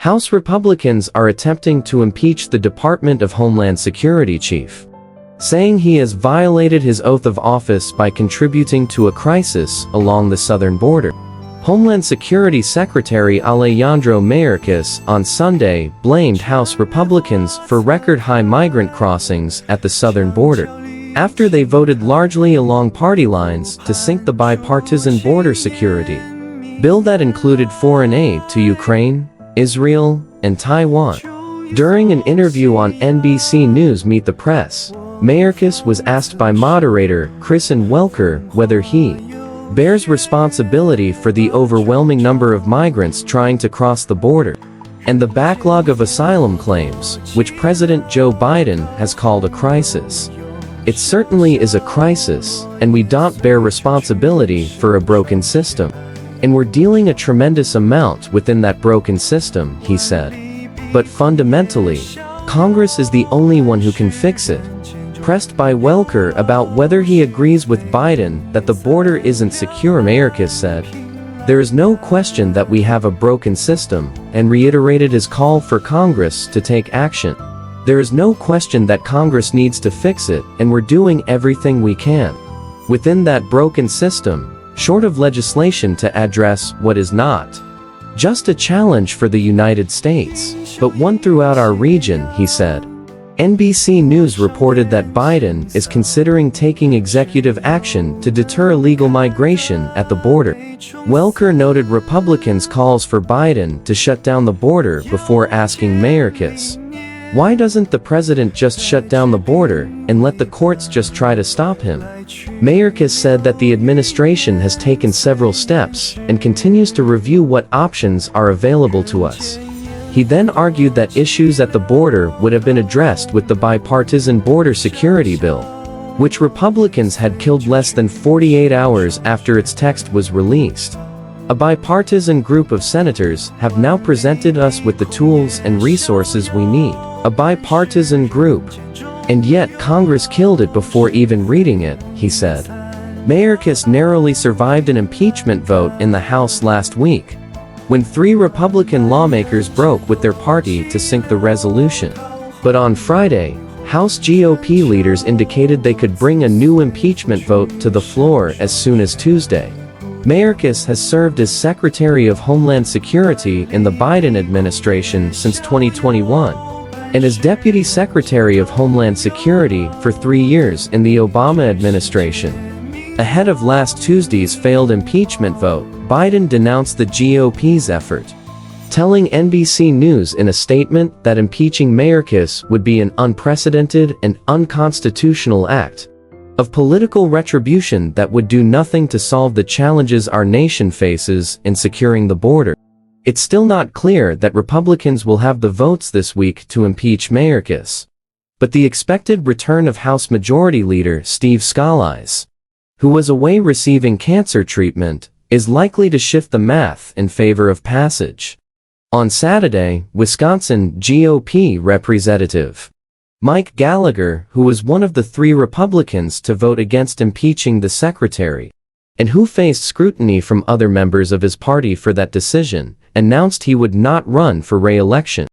House Republicans are attempting to impeach the Department of Homeland Security chief, saying he has violated his oath of office by contributing to a crisis along the southern border. Homeland Security Secretary Alejandro Mayorkas on Sunday blamed House Republicans for record-high migrant crossings at the southern border, after they voted largely along party lines to sink the bipartisan border security bill that included foreign aid to Ukraine, Israel, and Taiwan. During an interview on NBC News Meet the Press, Mayorkas was asked by moderator Kristen Welker whether he bears responsibility for the overwhelming number of migrants trying to cross the border and the backlog of asylum claims, which President Joe Biden has called a crisis. It certainly is a crisis, and we don't bear responsibility for a broken system. And we're dealing a tremendous amount within that broken system, he said. But fundamentally, Congress is the only one who can fix it. Pressed by Welker about whether he agrees with Biden that the border isn't secure, Mayorkas said, "There is no question that we have a broken system," and reiterated his call for Congress to take action. "There is no question that Congress needs to fix it, and we're doing everything we can within that broken system, short of legislation to address what is not just a challenge for the United States, but one throughout our region," he said. NBC News reported that Biden is considering taking executive action to deter illegal migration at the border. Welker noted Republicans' calls for Biden to shut down the border before asking Mayorkas, "Why doesn't the president just shut down the border and let the courts just try to stop him?" Mayorkas said that the administration has taken several steps and continues to review what options are available to us. He then argued that issues at the border would have been addressed with the bipartisan border security bill, which Republicans had killed less than 48 hours after its text was released. A bipartisan group of senators have now presented us with the tools and resources we need. A bipartisan group. And yet Congress killed it before even reading it, he said. Mayorkas narrowly survived an impeachment vote in the House last week, when 3 Republican lawmakers broke with their party to sink the resolution. But on Friday, House GOP leaders indicated they could bring a new impeachment vote to the floor as soon as Tuesday. Mayorkas has served as Secretary of Homeland Security in the Biden administration since 2021, and as Deputy Secretary of Homeland Security for 3 years in the Obama administration. Ahead of last Tuesday's failed impeachment vote, Biden denounced the GOP's effort, telling NBC News in a statement that impeaching Mayorkas would be an unprecedented and unconstitutional act of political retribution that would do nothing to solve the challenges our nation faces in securing the border. It's still not clear that Republicans will have the votes this week to impeach Mayorkas, but the expected return of House Majority Leader Steve Scalise, who was away receiving cancer treatment, is likely to shift the math in favor of passage. On Saturday, Wisconsin GOP Representative Mike Gallagher, who was one of the 3 Republicans to vote against impeaching the secretary, and who faced scrutiny from other members of his party for that decision, announced he would not run for re-election.